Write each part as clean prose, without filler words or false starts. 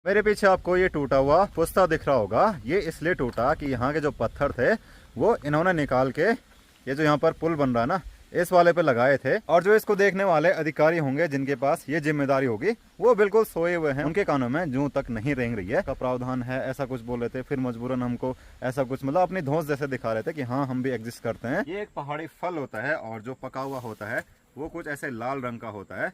मेरे पीछे आपको ये टूटा हुआ पुस्ता दिख रहा होगा। ये इसलिए टूटा कि यहाँ के जो पत्थर थे वो इन्होंने निकाल के ये जो यहाँ पर पुल बन रहा है ना, इस वाले पे लगाए थे। और जो इसको देखने वाले अधिकारी होंगे जिनके पास ये जिम्मेदारी होगी, वो बिल्कुल सोए हुए हैं। उनके कानों में जूं तक नहीं रेंग रही है। का प्रावधान है ऐसा कुछ बोल रहे थे, फिर मजबूरन हमको ऐसा कुछ मतलब अपनी धौंस जैसे दिखा रहे थे कि हाँ हम भी एग्जिस्ट करते हैं। ये एक पहाड़ी फल होता है और जो पका हुआ होता है वो कुछ ऐसे लाल रंग का होता है।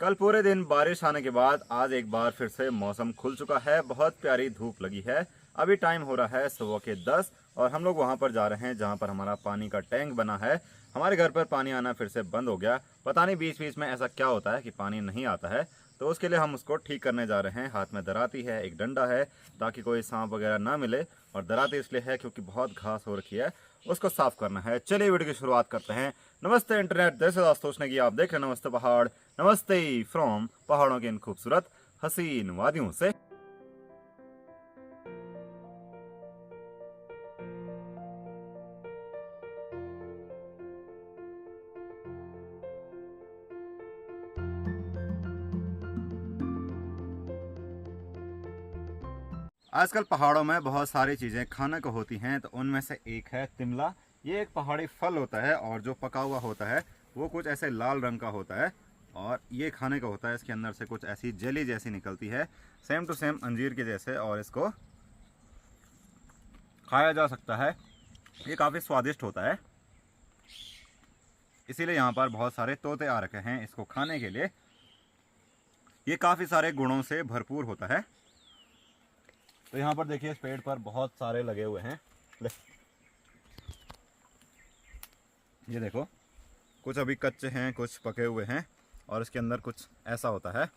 कल पूरे दिन बारिश आने के बाद आज एक बार फिर से मौसम खुल चुका है। बहुत प्यारी धूप लगी है। अभी टाइम हो रहा है सुबह के 10 और हम लोग वहां पर जा रहे हैं जहां पर हमारा पानी का टैंक बना है। हमारे घर पर पानी आना फिर से बंद हो गया। पता नहीं बीच बीच में ऐसा क्या होता है कि पानी नहीं आता है, तो उसके लिए हम उसको ठीक करने जा रहे हैं। हाथ में दराती है, एक डंडा है ताकि कोई सांप वगैरह ना मिले, और दराती इसलिए है क्योंकि बहुत घास हो रखी है, उसको साफ करना है। चलिए वीडियो की शुरुआत करते हैं। नमस्ते इंटरनेट, जैसे दोस्तों ने की आप देख रहे हैं नमस्ते पहाड़। नमस्ते फ्रॉम पहाड़ों के इन खूबसूरत हसीन वादियों से। आजकल पहाड़ों में बहुत सारी चीज़ें खाने को होती हैं, तो उनमें से एक है तिमला। ये एक पहाड़ी फल होता है और जो पका हुआ होता है वो कुछ ऐसे लाल रंग का होता है और ये खाने का होता है। इसके अंदर से कुछ ऐसी जेली जैसी निकलती है, सेम टू सेम अंजीर के जैसे, और इसको खाया जा सकता है। ये काफ़ी स्वादिष्ट होता है, इसीलिए यहाँ पर बहुत सारे तोते आ रखे हैं इसको खाने के लिए। ये काफ़ी सारे गुणों से भरपूर होता है। तो यहाँ पर देखिए इस पेड़ पर बहुत सारे लगे हुए हैं। ये देखो, कुछ अभी कच्चे हैं, कुछ पके हुए हैं, और इसके अंदर कुछ ऐसा होता है।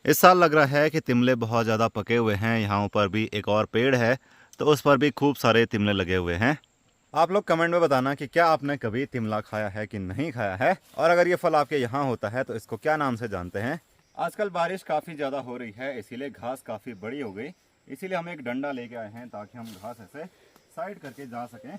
इस साल लग रहा है कि तिमले बहुत ज़्यादा पके हुए हैं। यहाँ ऊपर भी एक और पेड़ है तो उस पर भी खूब सारे तिमले लगे हुए हैं। आप लोग कमेंट में बताना कि क्या आपने कभी तिमला खाया है कि नहीं खाया है, और अगर ये फल आपके यहाँ होता है तो इसको क्या नाम से जानते हैं। आजकल बारिश काफ़ी ज़्यादा हो रही है, इसीलिए घास काफ़ी बड़ी हो गई। इसीलिए हम एक डंडा लेके आए हैं ताकि हम घास ऐसे साइड करके जा सकें।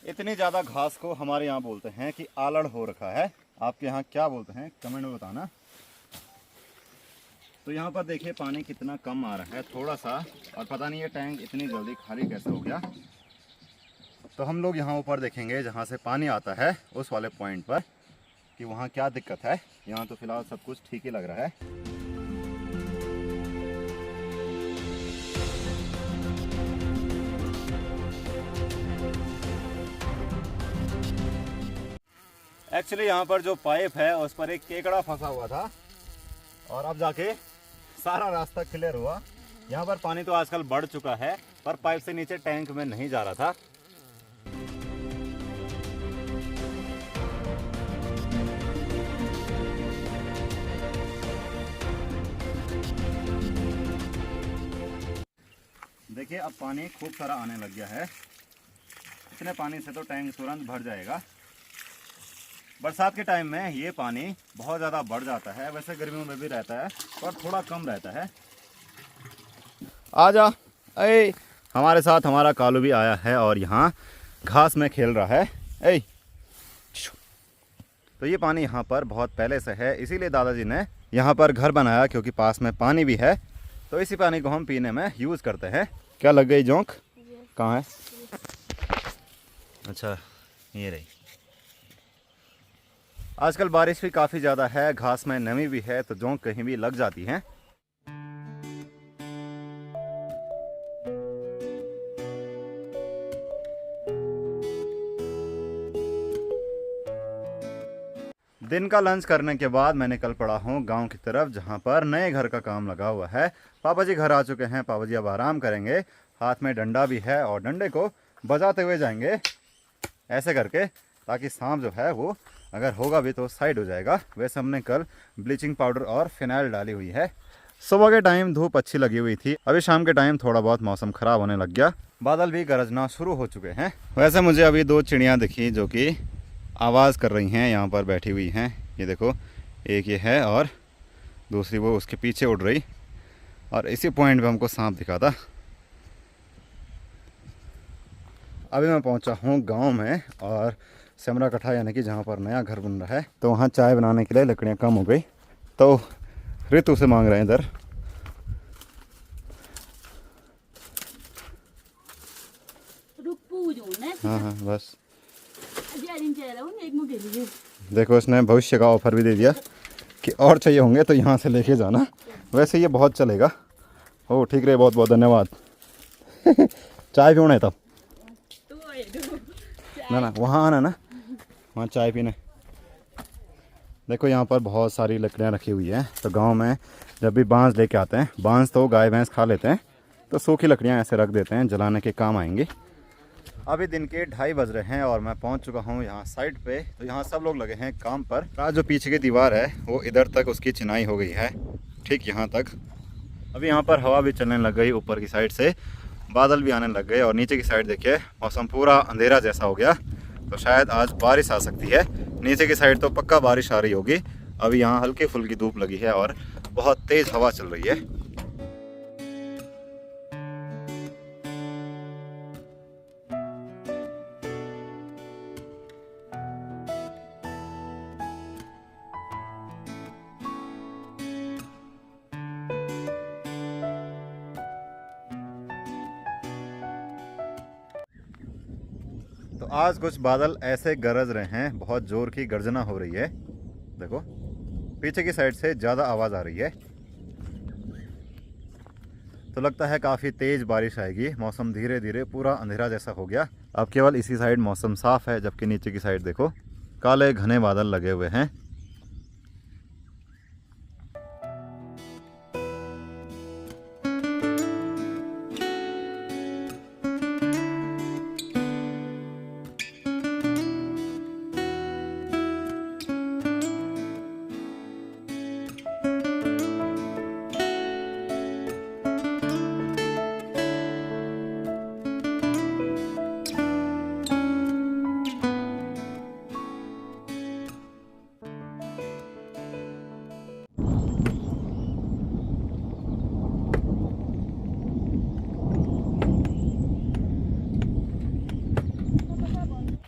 इतनी ज़्यादा घास को हमारे यहाँ बोलते हैं कि आलड़ हो रखा है। आपके यहाँ क्या बोलते हैं कमेंट में बताना। तो यहाँ पर देखिए पानी कितना कम आ रहा है, थोड़ा सा, और पता नहीं ये टैंक इतनी जल्दी खाली कैसे हो गया। तो हम लोग यहाँ ऊपर देखेंगे जहाँ से पानी आता है उस वाले पॉइंट पर कि वहाँ क्या दिक्कत है। यहाँ तो फिलहाल सब कुछ ठीक ही लग रहा है। एक्चुअली यहाँ पर जो पाइप है उस पर एक केकड़ा फंसा हुआ था, और अब जाके सारा रास्ता क्लियर हुआ। यहाँ पर पानी तो आजकल बढ़ चुका है, पर पाइप से नीचे टैंक में नहीं जा रहा था। देखिए अब पानी खूब सारा आने लग गया है। इतने पानी से तो टैंक तुरंत भर जाएगा। बरसात के टाइम में ये पानी बहुत ज़्यादा बढ़ जाता है, वैसे गर्मियों में भी रहता है पर थोड़ा कम रहता है। आजा, ऐ हमारे साथ हमारा कालू भी आया है और यहाँ घास में खेल रहा है। ऐ तो ये पानी यहाँ पर बहुत पहले से है, इसीलिए दादाजी ने यहाँ पर घर बनाया, क्योंकि पास में पानी भी है। तो इसी पानी को हम पीने में यूज़ करते हैं। क्या लग गई जोंक? कहाँ है? अच्छा ये रही। आजकल बारिश भी काफ़ी ज़्यादा है, घास में नमी भी है, तो जोंक कहीं भी लग जाती हैं। दिन का लंच करने के बाद मैं निकल पड़ा हूँ गांव की तरफ, जहां पर नए घर का काम लगा हुआ है। पापा जी घर आ चुके हैं, पापा जी अब आराम करेंगे। हाथ में डंडा भी है और डंडे को बजाते हुए जाएंगे ऐसे करके, ताकि सांप जो है वो अगर होगा भी तो साइड हो जाएगा। वैसे हमने कल ब्लीचिंग पाउडर और फिनाइल डाली हुई है, सुबह के टाइम धूप अच्छी लगी हुई थी, अभी शाम के टाइम थोड़ा बहुत मौसम ख़राब होने लग गया, बादल भी गरजना शुरू हो चुके हैं। वैसे मुझे अभी 2 चिड़ियाँ दिखी जो कि आवाज़ कर रही हैं, यहाँ पर बैठी हुई हैं। ये देखो, एक ये है और दूसरी वो उसके पीछे उड़ रही। और इसी पॉइंट पे हमको सांप दिखा था। अभी मैं पहुंचा हूँ गांव में और सेमरा कट्ठा यानी कि जहाँ पर नया घर बन रहा है, तो वहाँ चाय बनाने के लिए लकड़ियाँ कम हो गई, तो ऋतु से मांग रहे हैं इधर। हाँ हाँ बस देखो, इसने भविष्य का ऑफर भी दे दिया कि और चाहिए होंगे तो यहाँ से लेके जाना। वैसे ये बहुत चलेगा। ओ ठीक रहे, बहुत बहुत धन्यवाद। चाय पीने तब ना वहाँ आना ना, वहाँ चाय पीने। देखो यहाँ पर बहुत सारी लकड़ियाँ रखी हुई हैं। तो गांव में जब भी बांस लेके आते हैं, बांस तो गाय भैंस खा लेते हैं, तो सूखी लकड़ियाँ ऐसे रख देते हैं, जलाने के काम आएंगी। अभी दिन के 2:30 बज रहे हैं और मैं पहुंच चुका हूं यहाँ साइड पे। तो यहाँ सब लोग लगे हैं काम पर। आज जो पीछे की दीवार है वो इधर तक उसकी चिनाई हो गई है, ठीक यहाँ तक। अभी यहाँ पर हवा भी चलने लग गई, ऊपर की साइड से बादल भी आने लग गए और नीचे की साइड देखिए मौसम पूरा अंधेरा जैसा हो गया, तो शायद आज बारिश आ सकती है। नीचे की साइड तो पक्का बारिश आ रही होगी। अभी यहाँ हल्की फुल्की धूप लगी है और बहुत तेज़ हवा चल रही है। तो आज कुछ बादल ऐसे गरज रहे हैं, बहुत ज़ोर की गर्जना हो रही है। देखो पीछे की साइड से ज़्यादा आवाज़ आ रही है, तो लगता है काफ़ी तेज़ बारिश आएगी। मौसम धीरे धीरे पूरा अंधेरा जैसा हो गया। अब केवल इसी साइड मौसम साफ़ है, जबकि नीचे की साइड देखो काले घने बादल लगे हुए हैं।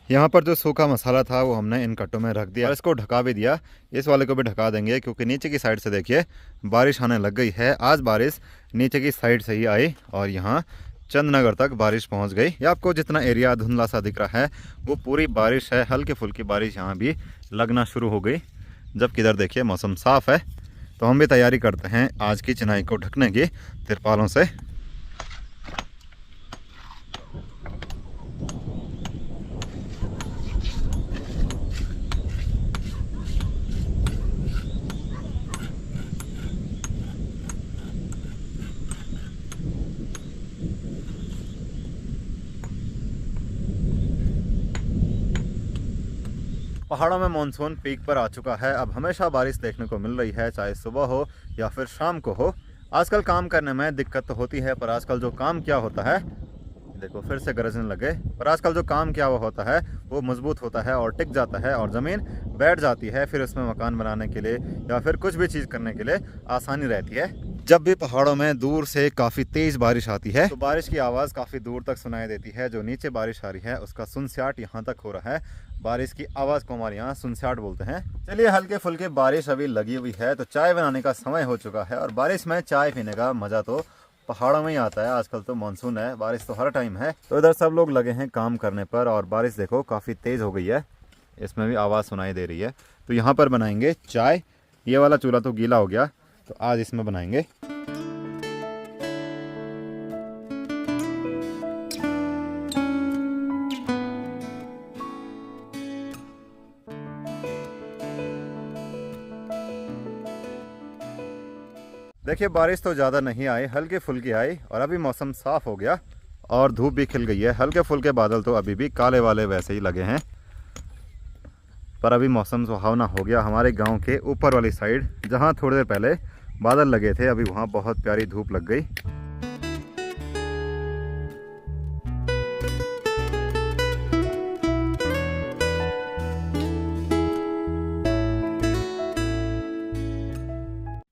यहाँ पर जो सूखा मसाला था वो हमने इन कट्टों में रख दिया और इसको ढका भी दिया। इस वाले को भी ढका देंगे क्योंकि नीचे की साइड से देखिए बारिश आने लग गई है। आज बारिश नीचे की साइड से ही आई और यहाँ चंदनगर तक बारिश पहुँच गई। ये आपको जितना एरिया धुंधला सा दिख रहा है वो पूरी बारिश है। हल्की फुल्की बारिश यहाँ भी लगना शुरू हो गई, जबकि इधर देखिए मौसम साफ़ है। तो हम भी तैयारी करते हैं आज की चिनाई को ढकने की तिरपालों से। पहाड़ों में मानसून पीक पर आ चुका है। अब हमेशा बारिश देखने को मिल रही है, चाहे सुबह हो या फिर शाम को हो। आजकल काम करने में दिक्कत तो होती है, पर आजकल जो काम किया होता है, देखो फिर से गरजने लगे, पर आजकल जो काम किया हुआ होता है वो मजबूत होता है और टिक जाता है और ज़मीन बैठ जाती है। फिर उसमें मकान बनाने के लिए या फिर कुछ भी चीज़ करने के लिए आसानी रहती है। जब भी पहाड़ों में दूर से काफ़ी तेज़ बारिश आती है तो बारिश की आवाज़ काफ़ी दूर तक सुनाई देती है। जो नीचे बारिश आ रही है उसका सुनस्याट यहाँ तक हो रहा है। बारिश की आवाज़ को हमारे यहाँ सुनस्याट बोलते हैं। चलिए, हल्के फुल्के बारिश अभी लगी हुई है तो चाय बनाने का समय हो चुका है। और बारिश में चाय पीने का मज़ा तो पहाड़ों में ही आता है। आजकल तो मानसून है, बारिश तो हर टाइम है। तो इधर सब लोग लगे हैं काम करने पर और बारिश देखो काफ़ी तेज़ हो गई है, इसमें भी आवाज़ सुनाई दे रही है। तो यहाँ पर बनाएंगे चाय। ये वाला चूल्हा तो गीला हो गया, तो आज इसमें बनाएंगे। देखिए बारिश तो ज़्यादा नहीं आई, हल्की फुल्की आई और अभी मौसम साफ़ हो गया और धूप भी खिल गई है। हल्के फुल्के बादल तो अभी भी काले वाले वैसे ही लगे हैं, पर अभी मौसम सुहावना हो गया। हमारे गांव के ऊपर वाली साइड जहां थोड़ी देर पहले बादल लगे थे, अभी वहाँ बहुत प्यारी धूप लग गई।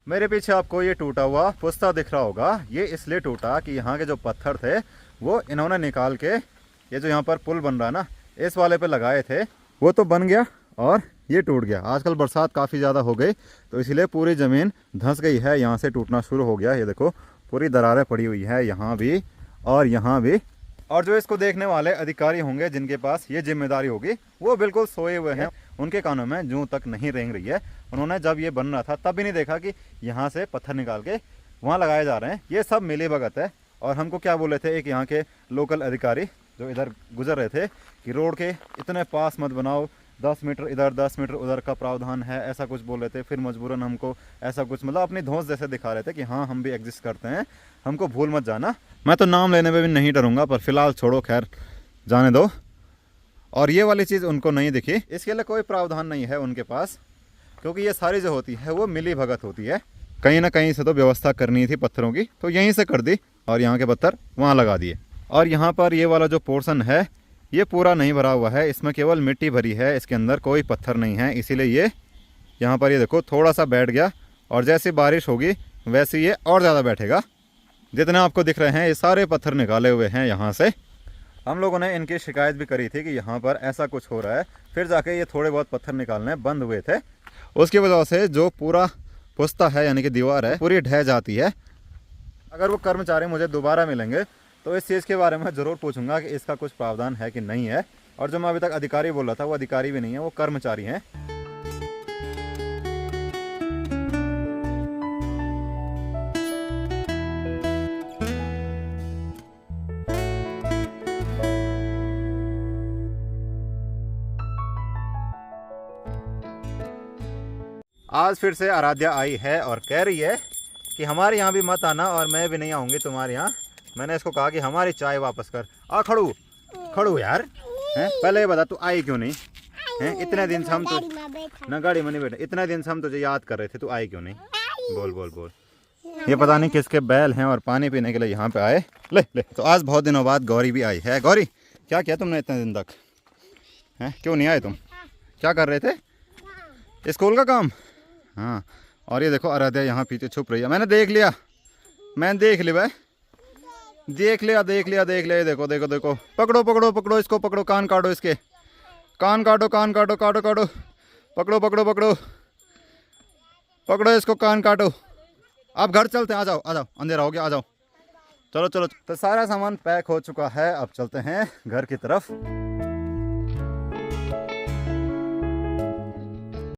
मेरे पीछे आपको ये टूटा हुआ पुस्ता दिख रहा होगा। ये इसलिए टूटा कि यहाँ के जो पत्थर थे वो इन्होंने निकाल के ये जो यहाँ पर पुल बन रहा है ना, इस वाले पे लगाए थे। वो तो बन गया और ये टूट गया। आजकल बरसात काफ़ी ज़्यादा हो गई तो इसीलिए पूरी ज़मीन धंस गई है, यहाँ से टूटना शुरू हो गया। ये देखो पूरी दरारें पड़ी हुई है यहाँ भी और यहाँ भी। और जो इसको देखने वाले अधिकारी होंगे जिनके पास ये जिम्मेदारी होगी, वो बिल्कुल सोए हुए हैं। उनके कानों में जूं तक नहीं रेंग रही है। उन्होंने जब ये बन रहा था तब भी नहीं देखा कि यहाँ से पत्थर निकाल के वहाँ लगाए जा रहे हैं। ये सब मिली भगत है। और हमको क्या बोले थे एक यहाँ के लोकल अधिकारी जो इधर गुजर रहे थे कि रोड के इतने पास मत बनाओ, 10 मीटर इधर 10 मीटर उधर का प्रावधान है, ऐसा कुछ बोल रहे थे। फिर मजबूरन हमको ऐसा कुछ मतलब अपनी धौंस जैसे दिखा रहे थे कि हाँ हम भी एग्जिस्ट करते हैं, हमको भूल मत जाना। मैं तो नाम लेने में भी नहीं डरूंगा, पर फिलहाल छोड़ो, खैर जाने दो। और ये वाली चीज़ उनको नहीं दिखी, इसके लिए कोई प्रावधान नहीं है उनके पास, क्योंकि ये सारी जो होती है वो मिली भगत होती है। कहीं ना कहीं से तो व्यवस्था करनी थी पत्थरों की, तो यहीं से कर दी और यहाँ के पत्थर वहाँ लगा दिए। और यहाँ पर ये वाला जो पोर्शन है ये पूरा नहीं भरा हुआ है, इसमें केवल मिट्टी भरी है, इसके अंदर कोई पत्थर नहीं है। इसीलिए ये यहाँ पर ये देखो थोड़ा सा बैठ गया और जैसे बारिश होगी वैसे ये और ज़्यादा बैठेगा। जितने आपको दिख रहे हैं ये सारे पत्थर निकाले हुए हैं यहाँ से। हम लोगों ने इनकी शिकायत भी करी थी कि यहाँ पर ऐसा कुछ हो रहा है, फिर जाके ये थोड़े बहुत पत्थर निकालने बंद हुए थे। उसकी वजह से जो पूरा पुस्ता है यानी कि दीवार है पूरी ढह जाती है। अगर वो कर्मचारी मुझे दोबारा मिलेंगे तो इस चीज़ के बारे में ज़रूर पूछूंगा कि इसका कुछ प्रावधान है कि नहीं है। और जो मैं अभी तक अधिकारी बोल रहा था वो अधिकारी भी नहीं है, वो कर्मचारी हैं। आज फिर से आराध्या आई है और कह रही है कि हमारे यहाँ भी मत आना और मैं भी नहीं आऊँगी तुम्हारे यहाँ। मैंने इसको कहा कि हमारी चाय वापस कर। आ खड़ू खड़ू यार, हैं पहले ये बता तू आई क्यों नहीं? हैं इतने दिन से हम तो ना गाड़ी में नहीं बैठे, इतने दिन से हम तुझे याद कर रहे थे, तू आई क्यों नहीं? बोल बोल बोल। ये पता नहीं किसके बैल हैं और पानी पीने के लिए यहाँ पे आए। ले ले, तो आज बहुत दिनों बाद गौरी भी आई है। गौरी क्या किया तुमने इतने दिन तक? हैं क्यों नहीं आए तुम? क्या कर रहे थे? स्कूल का काम? हाँ। और ये देखो आराध्या यहाँ पीछे छुप रही है। मैंने देख लिया, मैंने देख लिया भाई, देख लिया देख लिया देख लिया। देखो देखो देखो, पकड़ो पकड़ो पकड़ो इसको, पकड़ो कान काटो इसके, कान काटो कान काटो काटो काटो, पकड़ो पकड़ो पकड़ो पकड़ो इसको, कान काटो। अब घर चलते हैं, आ जाओ आ जाओ, अंधेरा हो गया, आ जाओ। चलो चलो। तो सारा सामान पैक हो चुका है, अब चलते हैं घर की तरफ।